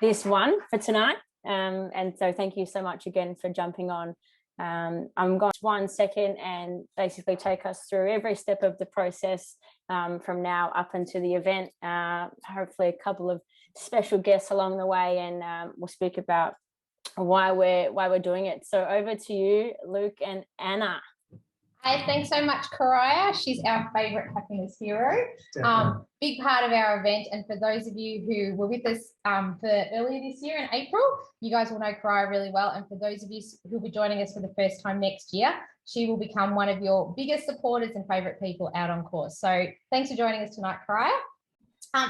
this one for tonight. And so thank you so much again for jumping on. I'm going to 1 second and basically take us through every step of the process from now up into the event. Hopefully a couple of special guests along the way, and we'll speak about why we're doing it. So over to you, Luke and Anna. Hey, thanks so much, Karaya. She's our favourite happiness hero. Big part of our event. And for those of you who were with us for earlier this year in April, you guys will know Karaya really well. And for those of you who will be joining us for the first time next year, she will become one of your biggest supporters and favourite people out on course. So thanks for joining us tonight, Karaya.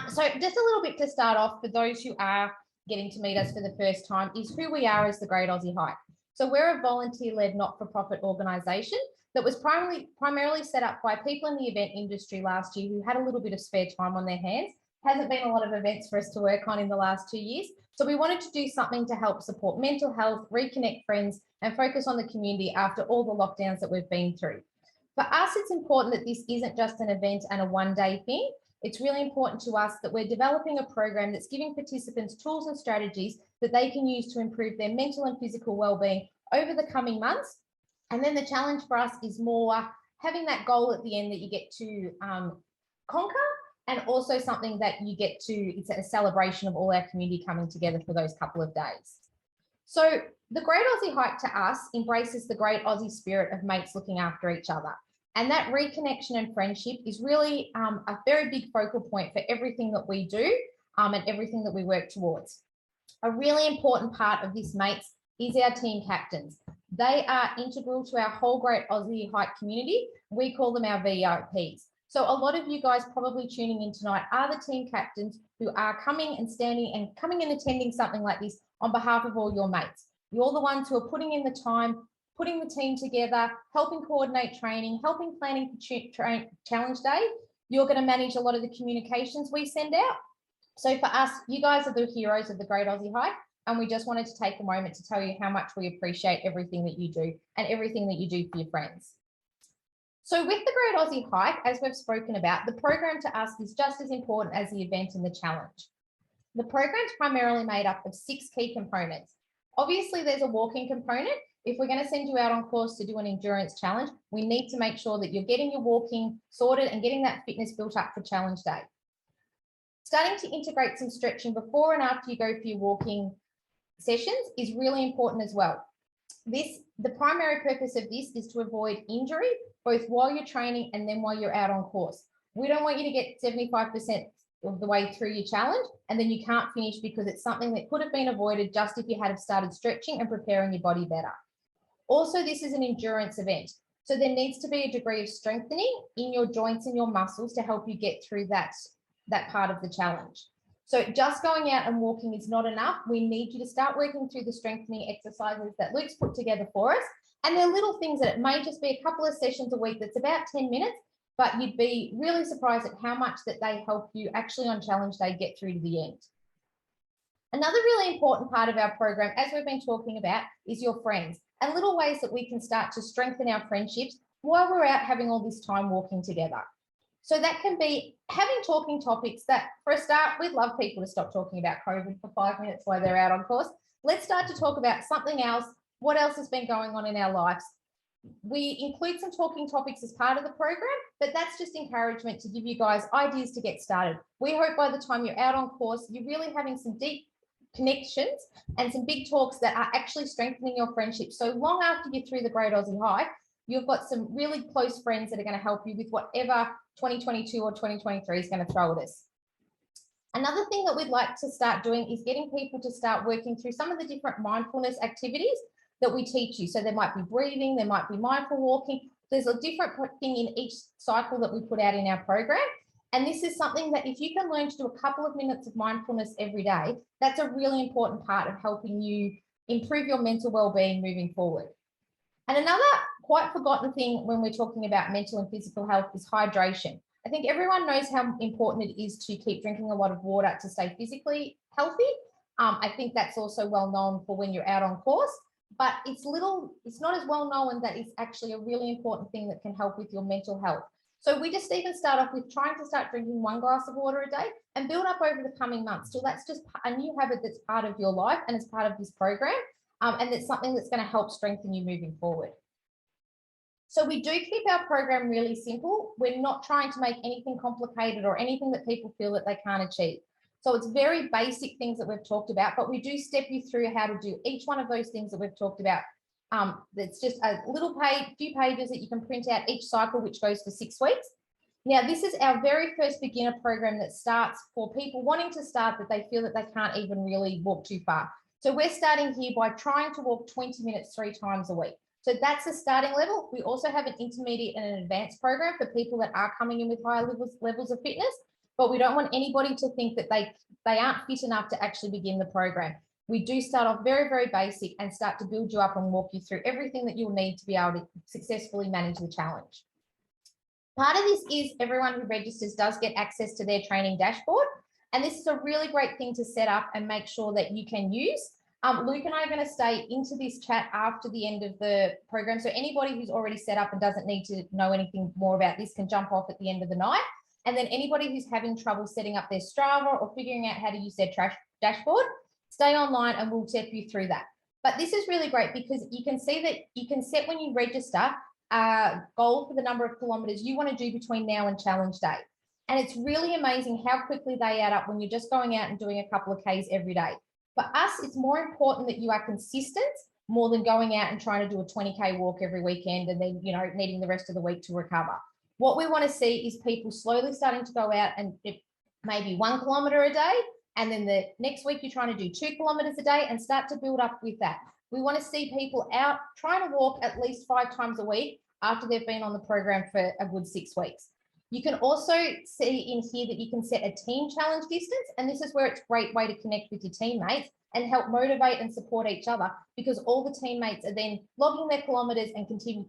So just a little bit to start off, for those who are getting to meet us for the first time, is who we are as the Great Aussie Hike. So we're a volunteer-led not-for-profit organisation that was primarily set up by people in the event industry last year who had a little bit of spare time on their hands. Hasn't been a lot of events for us to work on in the last 2 years. So we wanted to do something to help support mental health, reconnect friends, and focus on the community after all the lockdowns that we've been through. For us, it's important that this isn't just an event and a one-day thing. It's really important to us that we're developing a program that's giving participants tools and strategies that they can use to improve their mental and physical well-being over the coming months. And then the challenge for us is more having that goal at the end that you get to conquer, and also something that you get to, it's a celebration of all our community coming together for those couple of days. So the Great Aussie Hike to us embraces the great Aussie spirit of mates looking after each other. And that reconnection and friendship is really a very big focal point for everything that we do and everything that we work towards. A really important part of this, mates, is our team captains. They are integral to our whole Great Aussie Hike community. We call them our VIPs. So a lot of you guys probably tuning in tonight are the team captains who are coming and attending something like this on behalf of all your mates. You're the ones who are putting in the time, putting the team together, helping coordinate training, helping planning for challenge day. You're going to manage a lot of the communications we send out. So for us, you guys are the heroes of the Great Aussie Hike. And we just wanted to take a moment to tell you how much we appreciate everything that you do and everything that you do for your friends. So with the Great Aussie Hike, as we've spoken about, the program to us is just as important as the event and the challenge. The program's primarily made up of 6 key components. Obviously, there's a walking component. If we're going to send you out on course to do an endurance challenge, we need to make sure that you're getting your walking sorted and getting that fitness built up for challenge day. Starting to integrate some stretching before and after you go for your walking sessions is really important as well. The primary purpose of this is to avoid injury, both while you're training and then while you're out on course. We don't want you to get 75% of the way through your challenge and then you can't finish because it's something that could have been avoided just if you had started stretching and preparing your body better. Also, this is an endurance event. So there needs to be a degree of strengthening in your joints and your muscles to help you get through that part of the challenge. So just going out and walking is not enough. We need you to start working through the strengthening exercises that Luke's put together for us. And they're little things that it may just be a couple of sessions a week that's about 10 minutes, but you'd be really surprised at how much that they help you actually on challenge day get through to the end. Another really important part of our program, as we've been talking about, is your friends and little ways that we can start to strengthen our friendships while we're out having all this time walking together. So that can be having talking topics that, for a start, we'd love people to stop talking about COVID for 5 minutes while they're out on course. Let's start to talk about something else. What else has been going on in our lives? We include some talking topics as part of the program, but that's just encouragement to give you guys ideas to get started. We hope by the time you're out on course, you're really having some deep connections and some big talks that are actually strengthening your friendship. So long after you're through the Great Aussie Hike, you've got some really close friends that are going to help you with whatever 2022 or 2023 is going to throw at us. Another thing that we'd like to start doing is getting people to start working through some of the different mindfulness activities that we teach you. So there might be breathing, there might be mindful walking. There's a different thing in each cycle that we put out in our program. And this is something that if you can learn to do a couple of minutes of mindfulness every day, that's a really important part of helping you improve your mental well-being moving forward. And another quite forgotten thing when we're talking about mental and physical health is hydration. I think everyone knows how important it is to keep drinking a lot of water to stay physically healthy. I think that's also well known for when you're out on course, but it's not as well known that it's actually a really important thing that can help with your mental health. So we just even start off with trying to start drinking 1 glass of water a day and build up over the coming months till that's just a new habit that's part of your life and it's part of this program. And it's something that's going to help strengthen you moving forward. So we do keep our program really simple. We're not trying to make anything complicated or anything that people feel that they can't achieve. So it's very basic things that we've talked about, but we do step you through how to do each one of those things that we've talked about. It's just a little few pages that you can print out each cycle, which goes for 6 weeks. Now, this is our very first beginner program that starts for people wanting to start that they feel that they can't even really walk too far. So we're starting here by trying to walk 20 minutes 3 times a week. So that's the starting level. We also have an intermediate and an advanced program for people that are coming in with higher levels of fitness, but we don't want anybody to think that they aren't fit enough to actually begin the program. We do start off very, very basic and start to build you up and walk you through everything that you'll need to be able to successfully manage the challenge. Part of this is everyone who registers does get access to their training dashboard. And this is a really great thing to set up and make sure that you can use. Luke and I are going to stay into this chat after the end of the program. So anybody who's already set up and doesn't need to know anything more about this can jump off at the end of the night. And then anybody who's having trouble setting up their Strava or figuring out how to use their dashboard, stay online and we'll step you through that. But this is really great because you can see that you can set when you register a goal for the number of kilometers you want to do between now and challenge day. And it's really amazing how quickly they add up when you're just going out and doing a couple of Ks every day. For us, it's more important that you are consistent more than going out and trying to do a 20K walk every weekend and then, needing the rest of the week to recover. What we want to see is people slowly starting to go out and maybe 1 kilometer a day. And then the next week, you're trying to do 2 kilometers a day and start to build up with that. We want to see people out trying to walk at least 5 times a week after they've been on the program for a good 6 weeks. You can also see in here that you can set a team challenge distance. And this is where it's a great way to connect with your teammates and help motivate and support each other because all the teammates are then logging their kilometers and contributing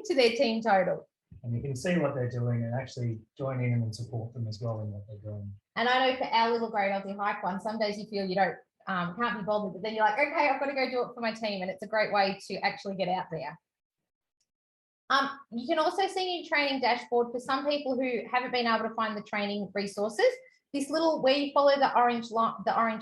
to their team total. And you can see what they're doing and actually join in and support them as well in what they're doing. And I know for our little Great Aussie Hike one, some days you feel you don't can't be bothered, but then you're like, okay, I've got to go do it for my team. And it's a great way to actually get out there. You can also see in your training dashboard for some people who haven't been able to find the training resources, this little where you follow the orange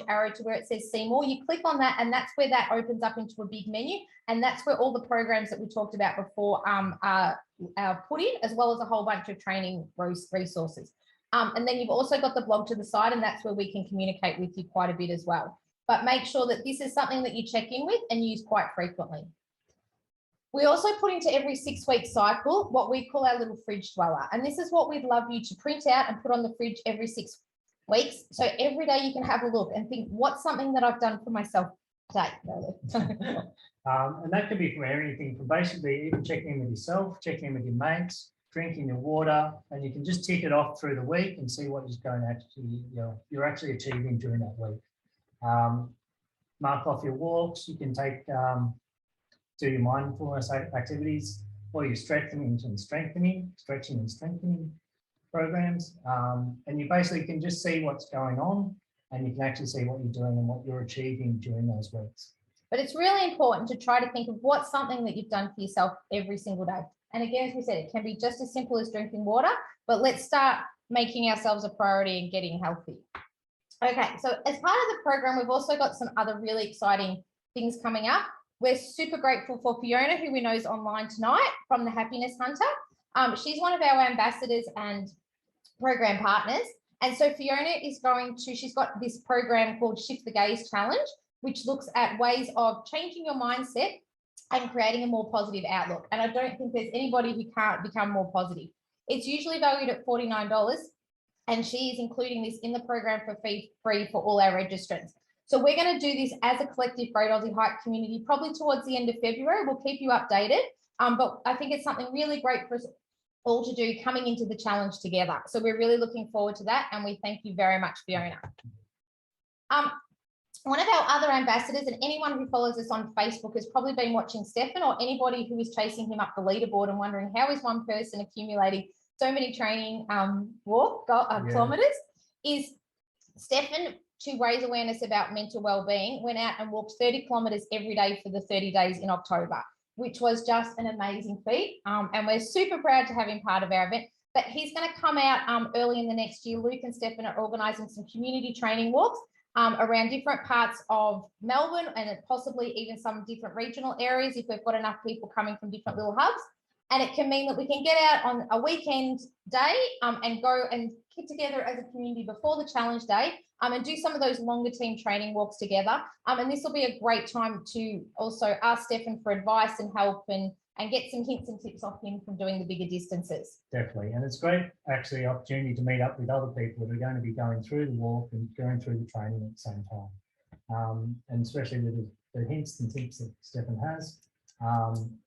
arrow to where it says see more, you click on that and that's where that opens up into a big menu. And that's where all the programs that we talked about before are put in, as well as a whole bunch of training resources. And then you've also got the blog to the side and that's where we can communicate with you quite a bit as well. But make sure that this is something that you check in with and use quite frequently. We also put into every 6-week cycle what we call our little fridge dweller. And this is what we'd love you to print out and put on the fridge every 6 weeks. So every day you can have a look and think, what's something that I've done for myself today? And that could be from anything from basically even checking in with yourself, checking in with your mates, drinking your water, and you can just tick it off through the week and see what is going to actually, you're actually achieving during that week. Mark off your walks. You can take do your mindfulness activities or your stretching and strengthening programs. And you basically can just see what's going on and you can actually see what you're doing and what you're achieving during those weeks. But it's really important to try to think of what's something that you've done for yourself every single day. And again, as we said, it can be just as simple as drinking water, but let's start making ourselves a priority and getting healthy. Okay, so as part of the program, we've also got some other really exciting things coming up. We're super grateful for Fiona, who we know is online tonight from the Happiness Hunter. She's one of our ambassadors and program partners. And so Fiona is she's got this program called Shift the Gaze Challenge, which looks at ways of changing your mindset and creating a more positive outlook. And I don't think there's anybody who can't become more positive. It's usually valued at $49. And she is including this in the program for free for all our registrants. So we're going to do this as a collective Great Aussie Hike community, probably towards the end of February. We'll keep you updated. But I think it's something really great for us all to do coming into the challenge together. So we're really looking forward to that. And we thank you very much, Fiona. One of our other ambassadors, and anyone who follows us on Facebook has probably been watching Stefan, or anybody who is chasing him up the leaderboard and wondering how is one person accumulating so many training kilometers, is Stefan, to raise awareness about mental well-being, went out and walked 30 kilometers every day for the 30 days in October. which was just an amazing feat. And we're super proud to have him part of our event. But he's going to come out early in the next year. Luke and Stefan are organising some community training walks around different parts of Melbourne and possibly even some different regional areas if we've got enough people coming from different little hubs. And it can mean that we can get out on a weekend day and go and get together as a community before the challenge day and do some of those longer team training walks together. And this will be a great time to also ask Stefan for advice and help and get some hints and tips off him from doing the bigger distances. Definitely. And it's great, actually, opportunity to meet up with other people that are going to be going through the walk and going through the training at the same time. And especially with the hints and tips that Stefan has.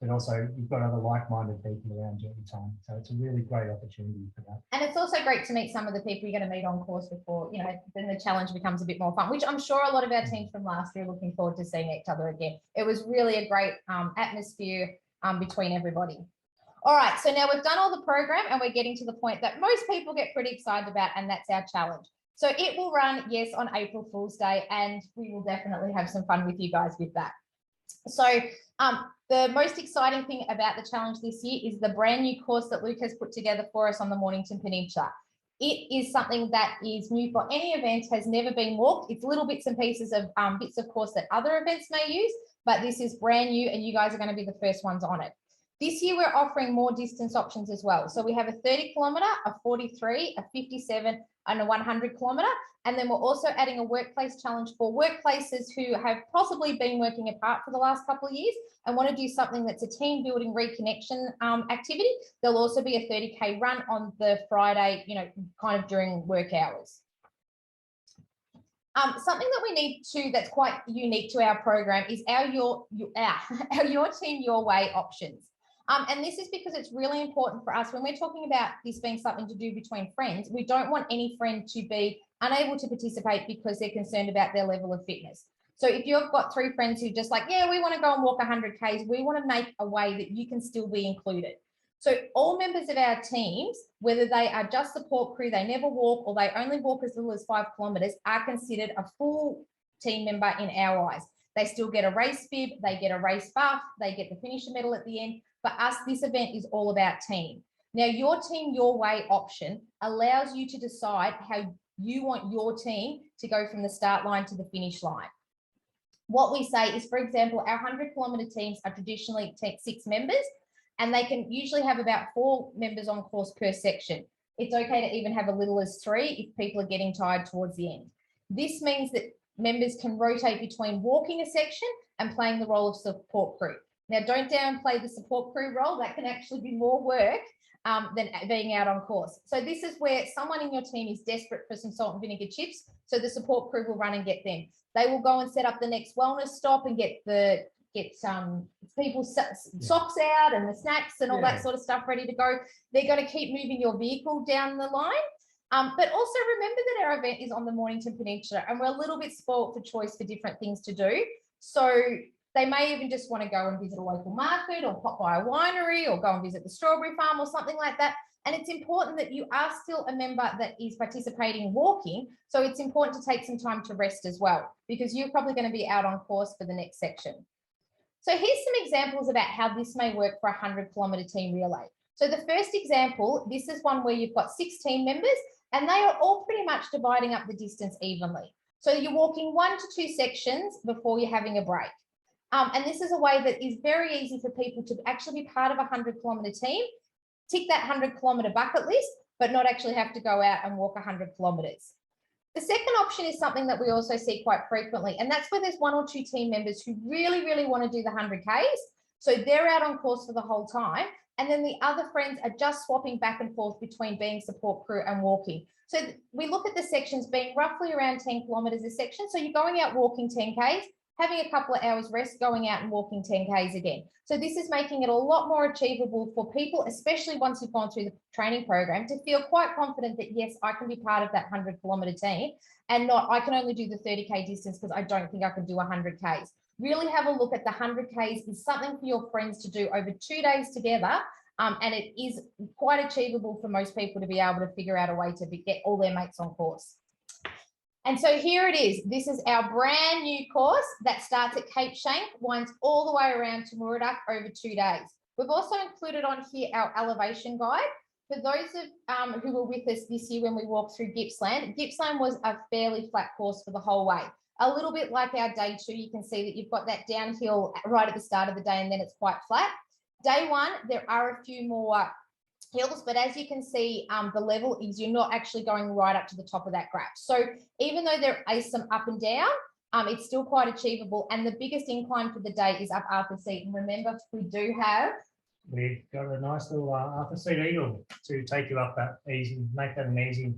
But also you've got other like-minded people around you at the time. So it's a really great opportunity for that. And it's also great to meet some of the people you're going to meet on course before, you know, then the challenge becomes a bit more fun, which I'm sure a lot of our teams from last year are looking forward to seeing each other again. It was really a great atmosphere between everybody. All right, so now we've done all the program and we're getting to the point that most people get pretty excited about, and that's our challenge. So it will run, yes, on April Fool's Day, and we will definitely have some fun with you guys with that. So the most exciting thing about the challenge this year is the brand new course that Luke has put together for us on the Mornington Peninsula. It is something that is new for any event, has never been walked. It's little bits and pieces of bits of course that other events may use, but this is brand new and you guys are going to be the first ones on it. This year we're offering more distance options as well. So we have a 30 kilometre, a 43, a 57 and a 100 kilometre. And then we're also adding a workplace challenge for workplaces who have possibly been working apart for the last couple of years and want to do something that's a team building reconnection activity. There'll also be a 30K run on the Friday, you know, kind of during work hours. Something that we need to, that's quite unique to our program is our Your Team, Your Way options. And this is because it's really important for us when we're talking about this being something to do between friends. We don't want any friend to be unable to participate because they're concerned about their level of fitness. So if you've got 3 friends who just like, yeah, we want to go and walk 100 Ks, we want to make a way that you can still be included. So all members of our teams, whether they are just support crew, they never walk, or they only walk as little as 5 kilometres, are considered a full team member in our eyes. They still get a race bib, they get a race buff, they get the finisher medal at the end. For us, this event is all about team. Now, Your Team, Your Way option allows you to decide how you want your team to go from the start line to the finish line. What we say is, for example, our 100 kilometre teams are traditionally 6 members, and they can usually have about 4 members on course per section. It's okay to even have a little as 3 if people are getting tired towards the end. This means that members can rotate between walking a section and playing the role of support crew. Now, don't downplay the support crew role. That can actually be more work than being out on course. So this is where someone in your team is desperate for some salt and vinegar chips. So the support crew will run and get them. They will go and set up the next wellness stop and get people's socks out and the snacks and all that sort of stuff ready to go. They're going to keep moving your vehicle down the line. But also remember that our event is on the Mornington Peninsula and we're a little bit spoilt for choice for different things to do. So they may even just want to go and visit a local market or pop by a winery or go and visit the strawberry farm or something like that. And it's important that you are still a member that is participating walking. So it's important to take some time to rest as well, because you're probably going to be out on course for the next section. So here's some examples about how this may work for a 100 kilometre team relay. So the first example, this is one where you've got 6 team members and they are all pretty much dividing up the distance evenly. So you're walking 1 to 2 sections before you're having a break. And this is a way that is very easy for people to actually be part of a 100 kilometre team, tick that 100 kilometre bucket list, but not actually have to go out and walk 100 kilometres. The second option is something that we also see quite frequently, and that's where there's 1 or 2 team members who really, really want to do the 100 Ks. So they're out on course for the whole time. And then the other friends are just swapping back and forth between being support crew and walking. So we look at the sections being roughly around 10 kilometres a section. So you're going out walking 10 Ks, having a couple of hours rest, going out and walking 10 Ks again. So this is making it a lot more achievable for people, especially once you've gone through the training program, to feel quite confident that, yes, I can be part of that 100 kilometre team and not, I can only do the 30K distance because I don't think I can do 100 Ks. Really have a look at the 100 Ks is something for your friends to do over 2 days together. And it is quite achievable for most people to be able to figure out a way to get all their mates on course. And so here it is. This is our brand new course that starts at Cape Schanck, winds all the way around to Muraduck over 2 days. We've also included on here our elevation guide. For those of who were with us this year when we walked through Gippsland, Gippsland was a fairly flat course for the whole way. A little bit like our day 2, you can see that you've got that downhill right at the start of the day and then it's quite flat. Day 1, there are a few more hills, but as you can see, the level is you're not actually going right up to the top of that graph. So even though there is some up and down, it's still quite achievable. And the biggest incline for the day is up Arthur Seat. And remember, We've got a nice little Arthur Seat Eagle to take you up that easy, make that an easy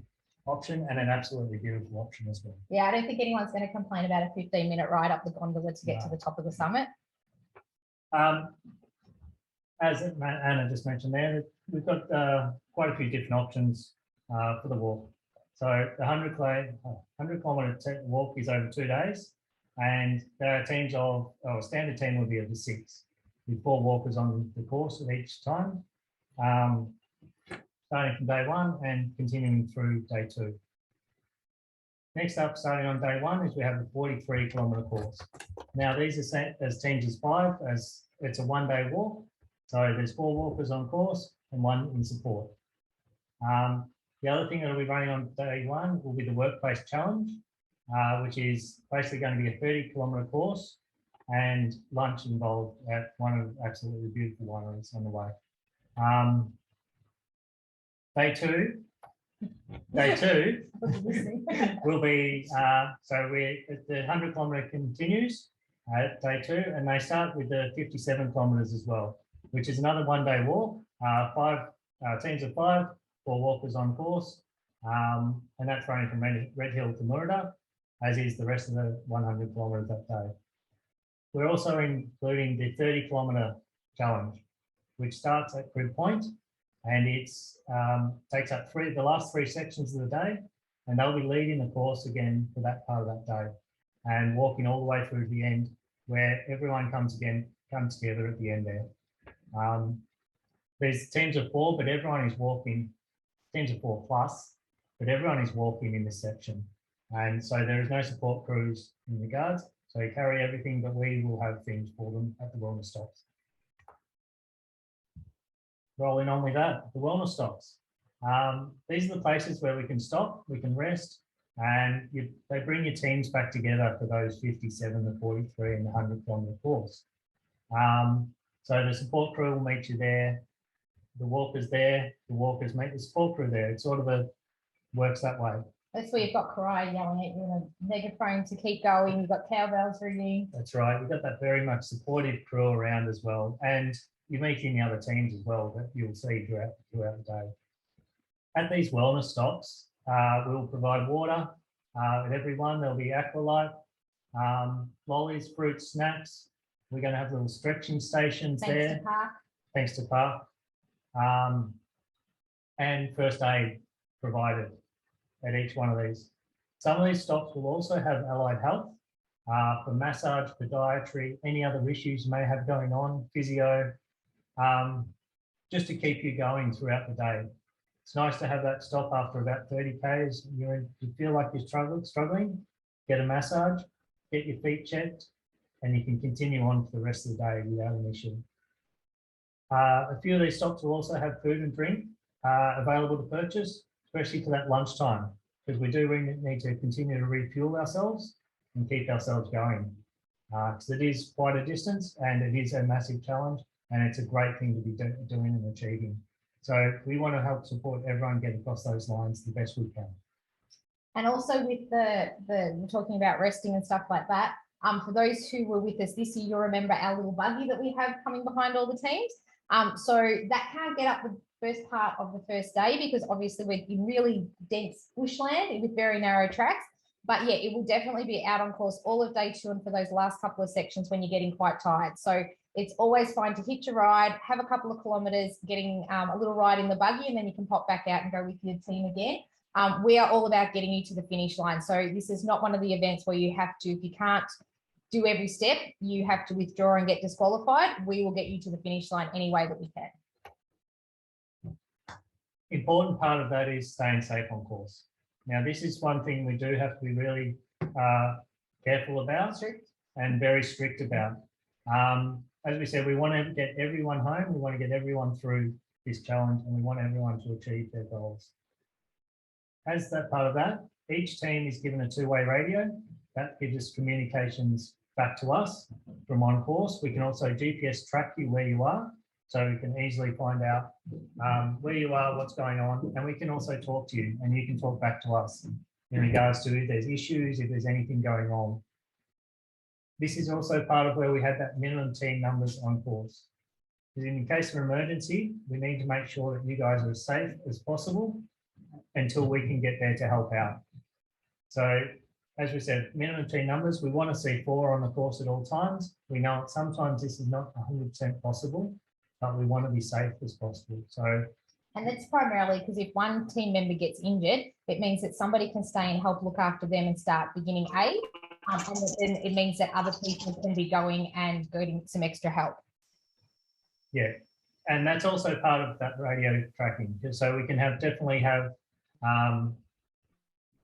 option and an absolutely beautiful option as well. Yeah, I don't think anyone's going to complain about a 15-minute ride up the gondola to get to the top of the summit. As Anna just mentioned there, we've got quite a few different options for the walk. So the 100-kilometre walk is over 2 days, and there are teams of, a standard team will be of the 6, with 4 walkers on the course at each time, starting from day 1 and continuing through day 2. Next up, starting on day 1, is we have the 43-kilometre course. Now these are set as teams as 5, as it's a 1-day walk. So there's 4 walkers on course and 1 in support. The other thing that will be running on day 1 will be the Workplace Challenge, which is basically going to be a 30-kilometre course and lunch involved at one of the absolutely beautiful wineries on the way. Day 2 will be, so the 100-kilometre continues at day 2, and they start with the 57 kilometres as well, which is another 1-day walk, 5 teams of 5, 4 walkers on course, and that's running from Red Hill to Muraduck, as is the rest of the 100 kilometres that day. We're also including the 30-kilometre challenge, which starts at Crib Point, and it takes up the last 3 sections of the day, and they'll be leading the course again for that part of that day, and walking all the way through to the end, where everyone comes together at the end there. There's teams of 4, but everyone is walking, teams of 4 plus, but everyone is walking in this section. And so there is no support crews in the guards. So they carry everything, but we will have things for them at the wellness stops. Rolling on with that, the wellness stops. These are the places where we can stop, we can rest, and they bring your teams back together for those 57, the 43 and the 100-kilometre course. So the support crew will meet you there, the walkers there, the walkers meet the support crew there. It sort of works that way. That's where you've got Karai yelling at you in a megaphone to keep going. You've got cowbells ringing. That's right. You've got that very much supportive crew around as well. And you meet in the other teams as well that you'll see throughout the day. At these wellness stops, we'll provide water at everyone. There'll be Aqualite, lollies, fruits, snacks. We're going to have little stretching stations there. Thanks to Park. And first aid provided at each one of these. Some of these stops will also have allied health for massage, podiatry, any other issues you may have going on, physio, just to keep you going throughout the day. It's nice to have that stop after about 30 Ks. You feel like you're struggling, get a massage, get your feet checked, and you can continue on for the rest of the day without an issue. A few of these stops will also have food and drink available to purchase, especially for that lunchtime, because we do need to continue to refuel ourselves and keep ourselves going. Because it is quite a distance and it is a massive challenge, and it's a great thing to be doing and achieving. So we want to help support everyone get across those lines the best we can. And also with we're talking about resting and stuff like that. For those who were with us this year, you'll remember our little buggy that we have coming behind all the teams. So that can't get up the first part of the first day because obviously we're in really dense bushland with very narrow tracks. But yeah, it will definitely be out on course all of day 2 and for those last couple of sections when you're getting quite tired. So it's always fine to hitch a ride, have a couple of kilometres, getting a little ride in the buggy, and then you can pop back out and go with your team again. We are all about getting you to the finish line. So this is not one of the events where you have to, if you can't do every step, you have to withdraw and get disqualified. We will get you to the finish line any way that we can. Important part of that is staying safe on course. Now, this is one thing we do have to be really careful about and very strict about. As we said, we want to get everyone home. We want to get everyone through this challenge, and we want everyone to achieve their goals. As that part of that, each team is given a two-way radio. That gives us communications back to us from on course. We can also GPS track you where you are, so we can easily find out where you are, what's going on, and we can also talk to you, and you can talk back to us in regards to if there's issues, if there's anything going on. This is also part of where we had that minimum team numbers on course. Because in case of emergency, we need to make sure that you guys are as safe as possible until we can get there to help out. So, as we said, minimum team numbers, we want to see 4 on the course at all times. We know that sometimes this is not 100% possible, but we want to be safe as possible. So, and that's primarily because if one team member gets injured, it means that somebody can stay and help look after them and start beginning aid. And then it means that other people can be going and getting some extra help. Yeah, and that's also part of that radio tracking. So we can definitely have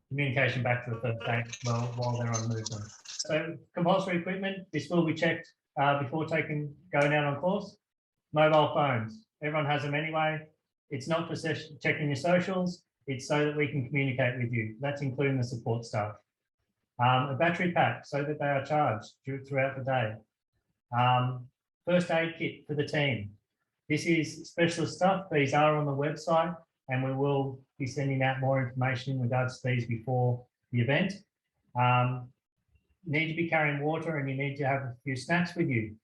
communication back to the first aid while they're on movement. So compulsory equipment, this will be checked before going out on course. Mobile phones, everyone has them anyway. It's not for checking your socials, it's so that we can communicate with you. That's including the support staff. A battery pack so that they are charged throughout the day. First aid kit for the team. This is specialist stuff. These are on the website, and we will be sending out more information in regards to these before the event. Need to be carrying water, and you need to have a few snacks with you.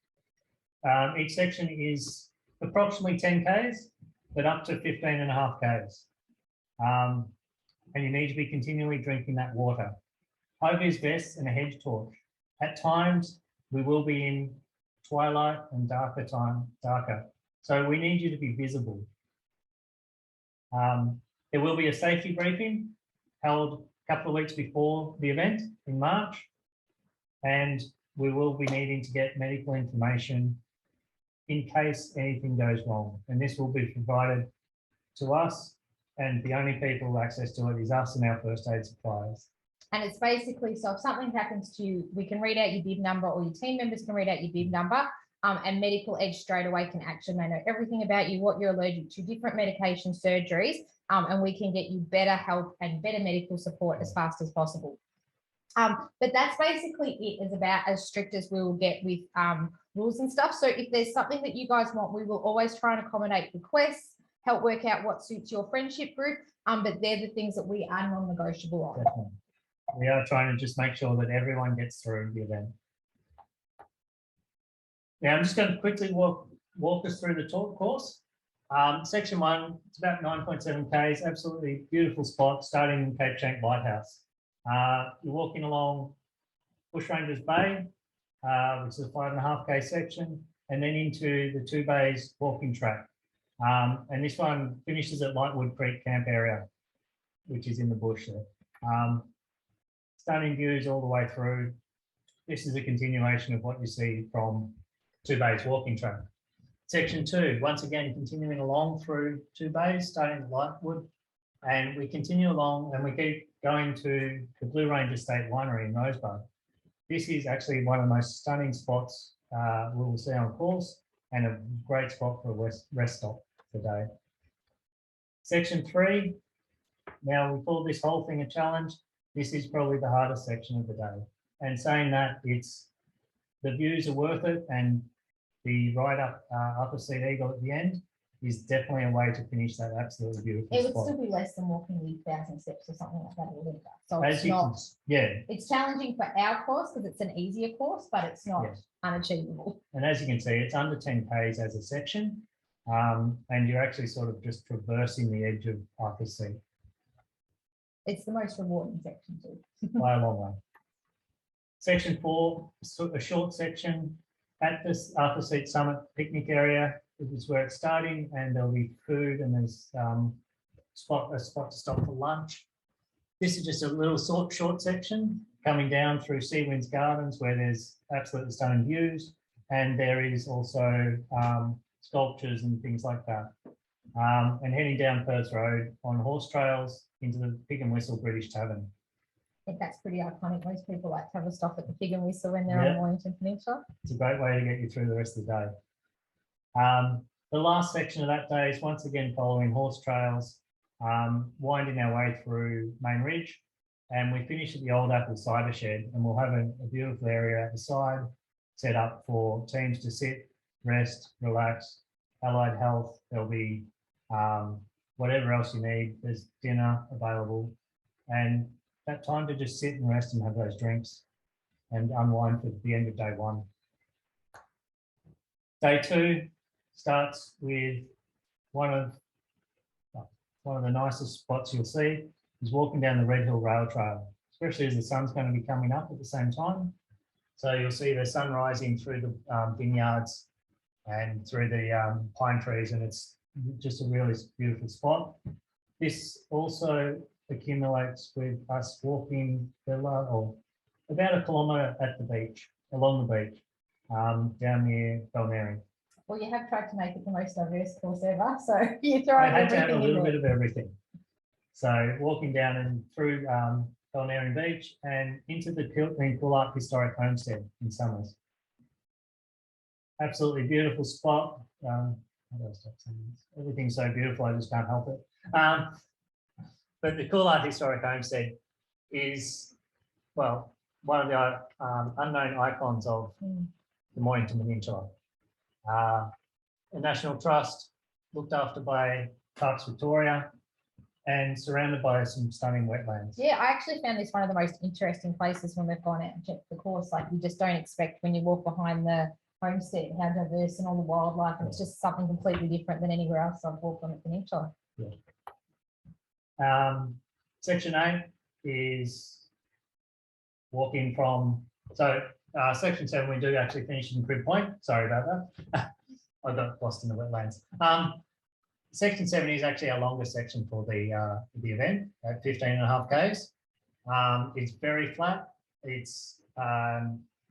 Each section is approximately 10 Ks, but up to 15.5 Ks. And you need to be continually drinking that water. High-vis vests and a hedge torch. At times, we will be in twilight and darker. So we need you to be visible. There will be a safety briefing held a couple of weeks before the event in March, and we will be needing to get medical information in case anything goes wrong. And this will be provided to us, and the only people with access to it is us and our first aid suppliers. And it's basically, so if something happens to you, we can read out your bib number, or your team members can read out your bib number, and Medical Edge straight away can action. They know everything about you, what you're allergic to, different medication, surgeries, and we can get you better help and better medical support as fast as possible. But that's basically it, is about as strict as we will get with rules and stuff. So if there's something that you guys want, we will always try and accommodate requests, help work out what suits your friendship group, but they're the things that we are non-negotiable on. Definitely. We are trying to just make sure that everyone gets through the event. Now, I'm just going to quickly walk us through the talk course. Section 1, it's about 9.7 Ks, absolutely beautiful spot, starting in Cape Schanck Lighthouse. You're walking along Bushrangers Bay, which is a 5.5 K section, and then into the 2 bays walking track. And this one finishes at Lightwood Creek Camp area, which is in the bush there. Stunning views all the way through. This is a continuation of what you see from 2 bays walking track. Section 2, once again, continuing along through 2 bays, starting at Lightwood, and we continue along and we keep going to the Blue Range Estate Winery in Rosebud. This is actually one of the most stunning spots we will see on course, and a great spot for a rest stop today. Section 3, now we call this whole thing a challenge. This is probably the hardest section of the day. And saying that, the views are worth it, and the ride up Upper Seat Eagle at the end is definitely a way to finish that absolutely beautiful It would spot. still be less than walking the 1,000 steps or something like that. So As it's you not, can, yeah, it's challenging for our course because it's an easier course, but it's not yes. unachievable. And as you can see, it's under 10 Ks as a section, and you're actually sort of just traversing the edge of Upper Seat It's the most rewarding section too. by a long way. Section 4, a short section at this Upper Seat Summit picnic area. This is where it's starting, and there'll be food, and there's a spot to stop for lunch. This is just a little short section coming down through Seawinds Gardens, where there's absolutely stunning views, and there is also sculptures and things like that. and heading down Perth Road on horse trails into the Pig and Whistle British Tavern. I think that's pretty iconic. Most people like to have a stop at the Pig and Whistle when they're Yeah. on Mornington Peninsula. It's a great way to get you through the rest of the day. The last section of that day is once again following horse trails, winding our way through Main Ridge, and we finish at the Old Apple Cider Shed, and we'll have a beautiful area at the side set up for teams to sit, rest, relax. Allied Health, there'll be whatever else you need. There's dinner available, and that time to just sit and rest and have those drinks and unwind for the end of day one. Day two starts with one of the nicest spots you'll see is walking down the Red Hill Rail Trail, especially as the sun's going to be coming up at the same time. So you'll see the sun rising through the vineyards and through the pine trees, and it's just a really beautiful spot. This also accumulates with us walking about a kilometre at the beach, along the beach, down near Balnarring. Well, you have tried to make it the most diverse course ever, so you throw I had to have a everything in little there. bit of everything. So walking down and through Balnarring Beach and into the Kiltney Coolart Historic Homestead in Summers. Absolutely beautiful spot. How do I stop saying this? Everything's so beautiful, I just can't help it. But the Coolart Historic Homestead is, well, one of the unknown icons of the Mornington Peninsula. A National Trust, looked after by Parks Victoria, and surrounded by some stunning wetlands. Yeah, I actually found this one of the most interesting places when we've gone out and checked the course. Like, you just don't expect when you walk behind the homestead how diverse and all the wildlife. And it's just something completely different than anywhere else I've walked on the peninsula. Yeah. Section 8 is walking from, section 7 we do actually finish in Crib Point. Sorry about that. I got lost in the wetlands. Section 7 is actually our longest section for the event at 15.5 k's. It's very flat. It's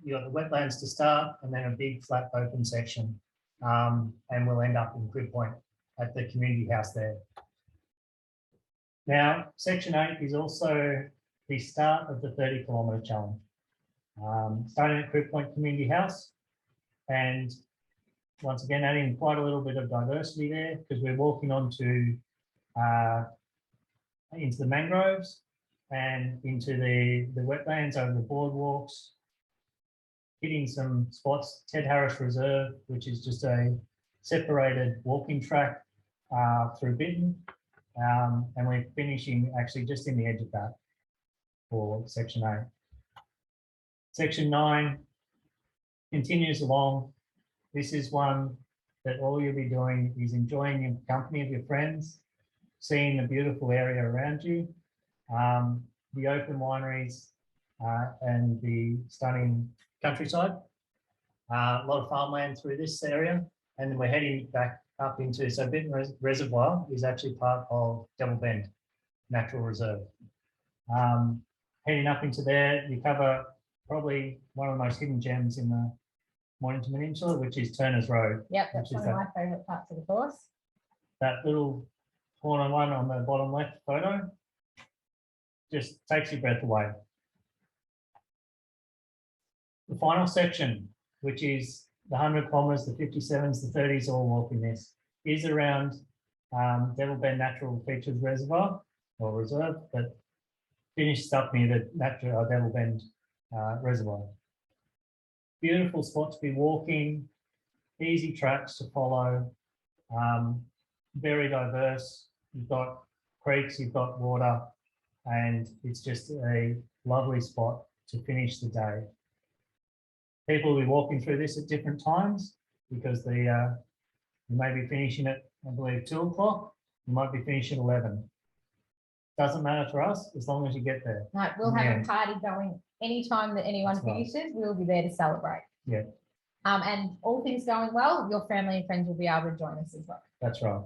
you got the wetlands to start, and then a big flat open section, and we'll end up in Crib Point at the community house there. Now, section 8 is also the start of the 30-kilometre challenge, starting at Crib Point Community House, and once again adding quite a little bit of diversity there because we're walking onto into the mangroves and into the wetlands over the boardwalks, hitting some spots, Ted Harris Reserve, which is just a separated walking track through Binton. And we're finishing actually just in the edge of that for section 8. Section 9 continues along. This is one that all you'll be doing is enjoying the company of your friends, seeing the beautiful area around you, the open wineries and the stunning countryside. A lot of farmland through this area, and then we're heading back up into, so Binton Reservoir is actually part of Devil Bend Natural Reserve. Heading up into there, you cover probably one of the most hidden gems in the Mornington Peninsula, which is Turner's Road. Yep, that's one of my favourite parts of the course. That little corner one on the bottom left photo just takes your breath away. The final section, which is the 100 kilometres, the 57s, the 30s, all walking this, is around Devil Bend Natural Features Reservoir or Reserve, but finishes up near the natural Devil Bend Reservoir. Beautiful spot to be walking, easy tracks to follow, very diverse. You've got creeks, you've got water, and it's just a lovely spot to finish the day. People will be walking through this at different times because you may be finishing at, I believe, 2 o'clock. You might be finishing at 11. Doesn't matter for us as long as you get there. No, we'll have a party going anytime that anyone finishes. We'll be there to celebrate. Yeah. And all things going well, your family and friends will be able to join us as well. That's right.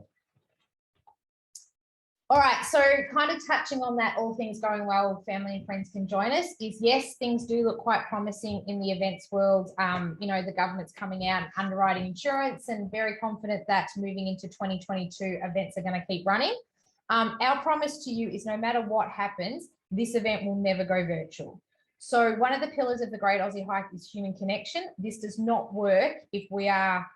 All right, so kind of touching on that, all things going well, family and friends can join us, is yes, things do look quite promising in the events world. You know, the government's coming out and underwriting insurance, and very confident that moving into 2022, events are going to keep running. Our promise to you is no matter what happens, this event will never go virtual. So one of the pillars of the Great Aussie Hike is human connection. This does not work if we are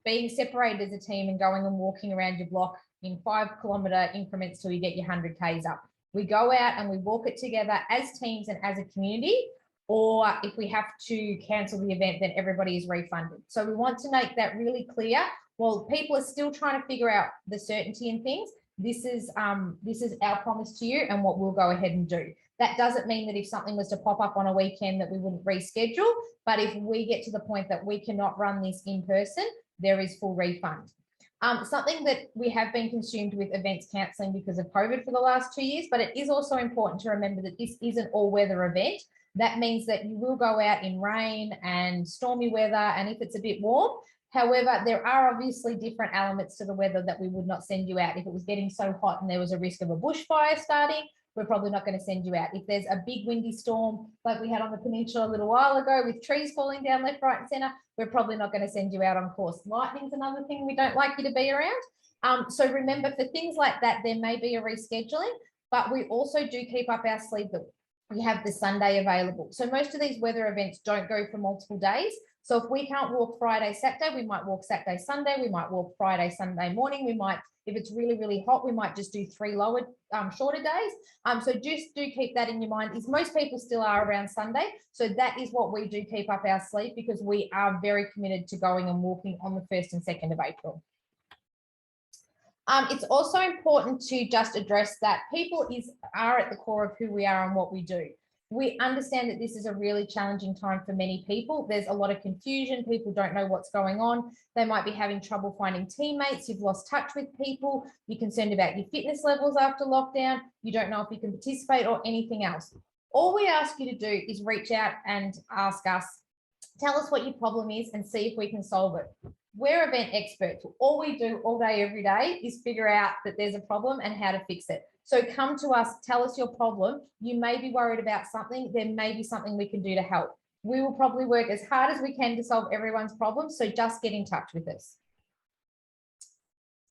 being separated as a team and going and walking around your block in 5-kilometre increments till you get your 100 Ks up. We go out and we walk it together as teams and as a community, or if we have to cancel the event, then everybody is refunded. So we want to make that really clear. While people are still trying to figure out the certainty in things, this is our promise to you and what we'll go ahead and do. That doesn't mean that if something was to pop up on a weekend that we wouldn't reschedule, but if we get to the point that we cannot run this in person, there is full refund. Something that we have been consumed with events cancelling because of COVID for the last 2 years, but it is also important to remember that this is an all-weather event. That means that you will go out in rain and stormy weather, and if it's a bit warm. However, there are obviously different elements to the weather that we would not send you out. If it was getting so hot and there was a risk of a bushfire starting, we're probably not going to send you out. If there's a big windy storm like we had on the peninsula a little while ago with trees falling down left, right and centre, we're probably not going to send you out on course. Lightning's another thing we don't like you to be around. So remember, for things like that, there may be a rescheduling, but we also do keep up our sleeve that we have the Sunday available. So most of these weather events don't go for multiple days. So if we can't walk Friday, Saturday, we might walk Saturday, Sunday. We might walk Friday, Sunday morning. We might, if it's really, really hot, we might just do 3 lower, shorter days. So just do keep that in your mind. Is most people still are around Sunday. So that is what we do keep up our sleeve, because we are very committed to going and walking on the 1st and 2nd of April. It's also important to just address that people are at the core of who we are and what we do. We understand that this is a really challenging time for many people. There's a lot of confusion. People don't know what's going on. They might be having trouble finding teammates. You've lost touch with people. You're concerned about your fitness levels after lockdown. You don't know if you can participate or anything else. All we ask you to do is reach out and ask us, tell us what your problem is and see if we can solve it. We're event experts. All we do all day, every day is figure out that there's a problem and how to fix it. So come to us, tell us your problem. You may be worried about something. There may be something we can do to help. We will probably work as hard as we can to solve everyone's problems. So just get in touch with us.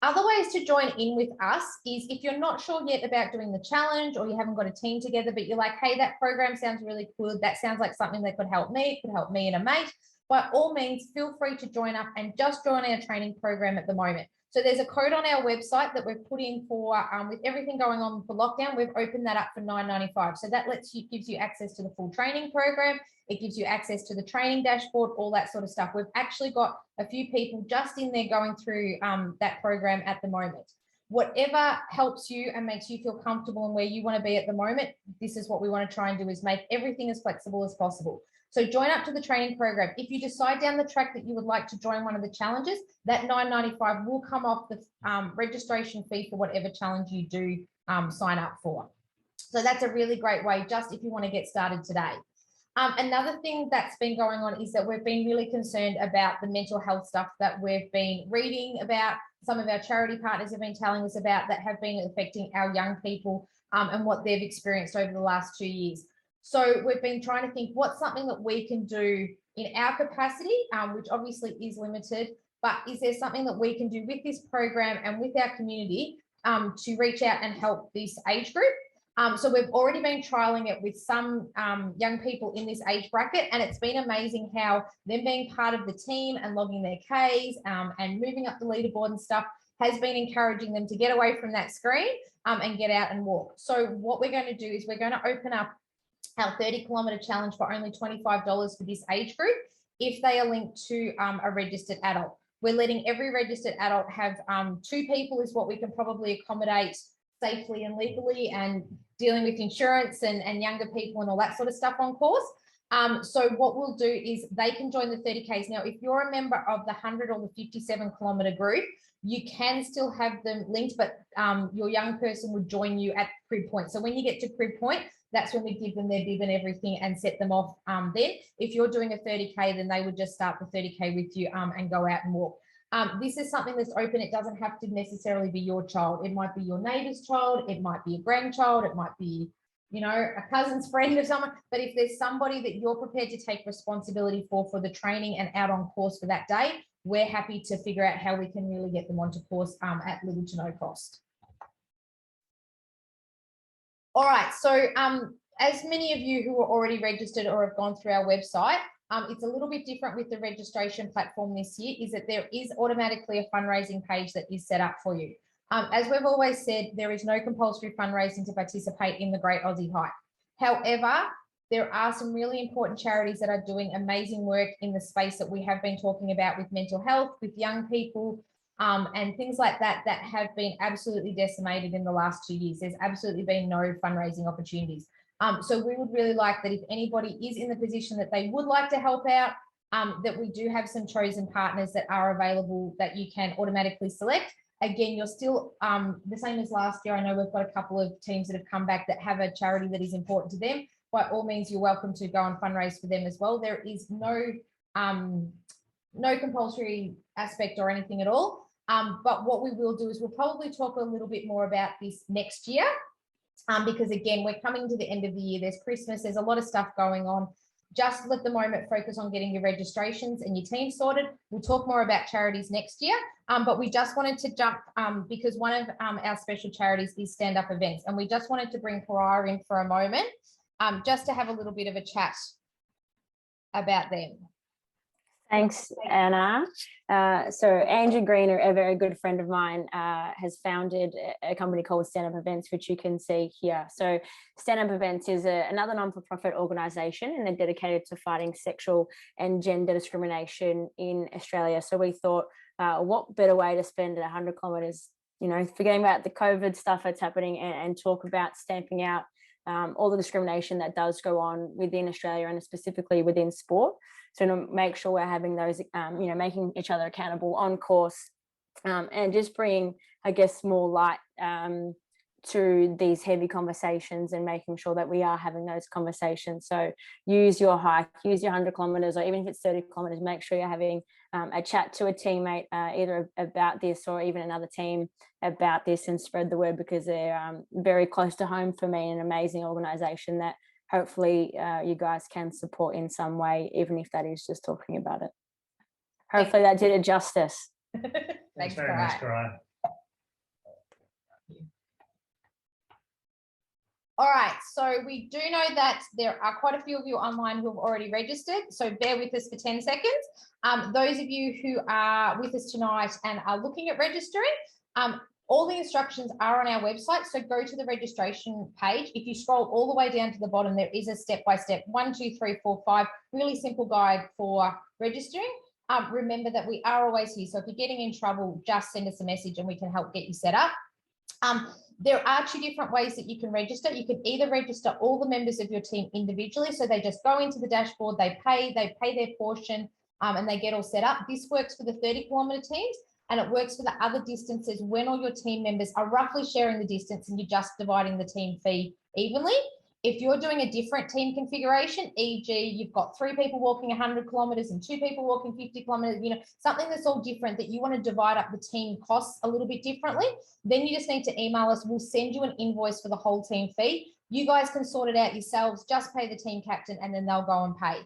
Other ways to join in with us is if you're not sure yet about doing the challenge, or you haven't got a team together, but you're like, hey, that program sounds really cool. That sounds like something that could help me. It could help me and a mate. By all means, feel free to join up and just join our training program at the moment. So there's a code on our website that we've put in for, with everything going on for lockdown, we've opened that up for $9.95. So that gives you access to the full training program. It gives you access to the training dashboard, all that sort of stuff. We've actually got a few people just in there going through that program at the moment. Whatever helps you and makes you feel comfortable and where you want to be at the moment, this is what we want to try and do, is make everything as flexible as possible. So join up to the training program. If you decide down the track that you would like to join one of the challenges, that $9.95 will come off the registration fee for whatever challenge you do sign up for. So that's a really great way, just if you want to get started today. Another thing that's been going on is that we've been really concerned about the mental health stuff that we've been reading about. Some of our charity partners have been telling us about that have been affecting our young people and what they've experienced over the last 2 years. So we've been trying to think what's something that we can do in our capacity, which obviously is limited, but is there something that we can do with this program and with our community to reach out and help this age group? So we've already been trialing it with some young people in this age bracket, and it's been amazing how them being part of the team and logging their Ks and moving up the leaderboard and stuff has been encouraging them to get away from that screen and get out and walk. So what we're going to do is we're going to open up our 30-kilometre challenge for only $25 for this age group if they are linked to a registered adult. We're letting every registered adult have 2 people is what we can probably accommodate safely and legally, and dealing with insurance and younger people and all that sort of stuff on course. So what we'll do is they can join the 30Ks. Now, if you're a member of the 100 or the 57-kilometre group, you can still have them linked, but your young person would join you at crib point. So when you get to crib point, that's when we give them their bib and everything and set them off then. If you're doing a 30K, then they would just start the 30K with you and go out and walk. This is something that's open. It doesn't have to necessarily be your child. It might be your neighbor's child. It might be a grandchild. It might be, you know, a cousin's friend of someone. But if there's somebody that you're prepared to take responsibility for the training and out on course for that day, we're happy to figure out how we can really get them onto course at little to no cost. All right, so as many of you who are already registered or have gone through our website, it's a little bit different with the registration platform this year, is that there is automatically a fundraising page that is set up for you. As we've always said, there is no compulsory fundraising to participate in the Great Aussie Hike. However, there are some really important charities that are doing amazing work in the space that we have been talking about with mental health, with young people, and things like that, that have been absolutely decimated in the last 2 years. There's absolutely been no fundraising opportunities. So we would really like that if anybody is in the position that they would like to help out, that we do have some chosen partners that are available that you can automatically select. Again, you're still the same as last year. I know we've got a couple of teams that have come back that have a charity that is important to them. By all means, you're welcome to go and fundraise for them as well. There is no compulsory aspect or anything at all. But what we will do is we'll probably talk a little bit more about this next year. Because again, we're coming to the end of the year. There's Christmas. There's a lot of stuff going on. Just at the moment, focus on getting your registrations and your team sorted. We'll talk more about charities next year. But we just wanted to jump because one of our special charities is Stand Up Events. And we just wanted to bring Pariah in for a moment just to have a little bit of a chat about them. Thanks, Anna. So Andrew Greener, a very good friend of mine, has founded a company called Stand Up Events, which you can see here. So Stand Up Events is another non-for-profit organisation, and they're dedicated to fighting sexual and gender discrimination in Australia. So we thought, what better way to spend 100 kilometres, you know, forgetting about the COVID stuff that's happening and talk about stamping out all the discrimination that does go on within Australia and specifically within sport. So to make sure we're having those, you know, making each other accountable on course and just bringing, I guess, more light to these heavy conversations and making sure that we are having those conversations. So use your hike, use your 100 kilometres, or even if it's 30 kilometres, make sure you're having a chat to a teammate either about this or even another team about this, and spread the word, because they're very close to home for me, an amazing organisation that hopefully you guys can support in some way, even if that is just talking about it. Hopefully that did it justice. Thanks very much, Pariah. All right, so we do know that there are quite a few of you online who have already registered, so bear with us for 10 seconds. Those of you who are with us tonight and are looking at registering, all the instructions are on our website, so go to the registration page. If you scroll all the way down to the bottom, there is a step-by-step 1, 2, 3, 4, 5, really simple guide for registering. Remember that we are always here, so if you're getting in trouble, just send us a message and we can help get you set up. There are 2 different ways that you can register. You can either register all the members of your team individually, so they just go into the dashboard, they pay their portion, and they get all set up. This works for the 30-kilometre teams, and it works for the other distances when all your team members are roughly sharing the distance and you're just dividing the team fee evenly. If you're doing a different team configuration, e.g. you've got 3 people walking 100 kilometres and 2 people walking 50 kilometres, you know, something that's all different, that you want to divide up the team costs a little bit differently, then you just need to email us. We'll send you an invoice for the whole team fee. You guys can sort it out yourselves, just pay the team captain and then they'll go and pay.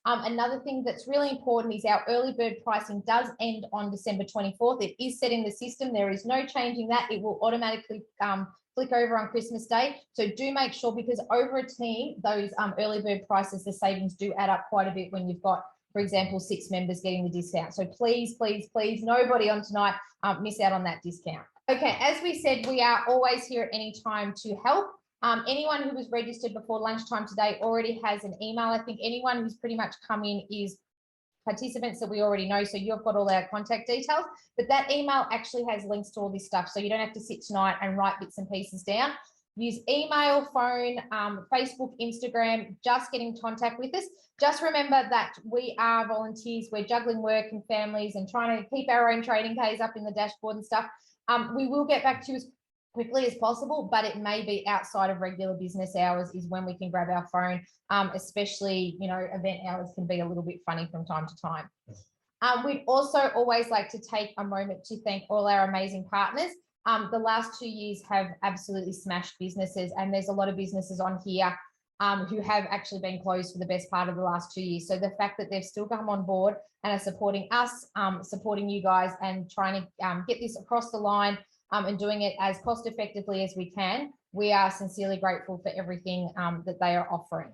Another thing that's really important is our early bird pricing does end on December 24th. It is set in the system. There is no changing that. It will automatically flick over on Christmas Day. So do make sure, because over a team, those early bird prices, the savings do add up quite a bit when you've got, for example, 6 members getting the discount. So please, please, please, nobody on tonight miss out on that discount. Okay, as we said, we are always here at any time to help. Anyone who was registered before lunchtime today already has an email. I think anyone who's pretty much come in is participants that we already know, so you've got all our contact details, but that email actually has links to all this stuff, so you don't have to sit tonight and write bits and pieces down. Use email, phone, Facebook, Instagram, just get in contact with us. Just remember that we are volunteers, we're juggling work and families and trying to keep our own trading days up in the dashboard and stuff. We will get back to you as quickly as possible, but it may be outside of regular business hours is when we can grab our phone, especially, you know, event hours can be a little bit funny from time to time. We'd also always like to take a moment to thank all our amazing partners. The last 2 years have absolutely smashed businesses, and there's a lot of businesses on here who have actually been closed for the best part of the last 2 years. So the fact that they've still come on board and are supporting us, supporting you guys, and trying to get this across the line and doing it as cost effectively as we can, we are sincerely grateful for everything that they are offering.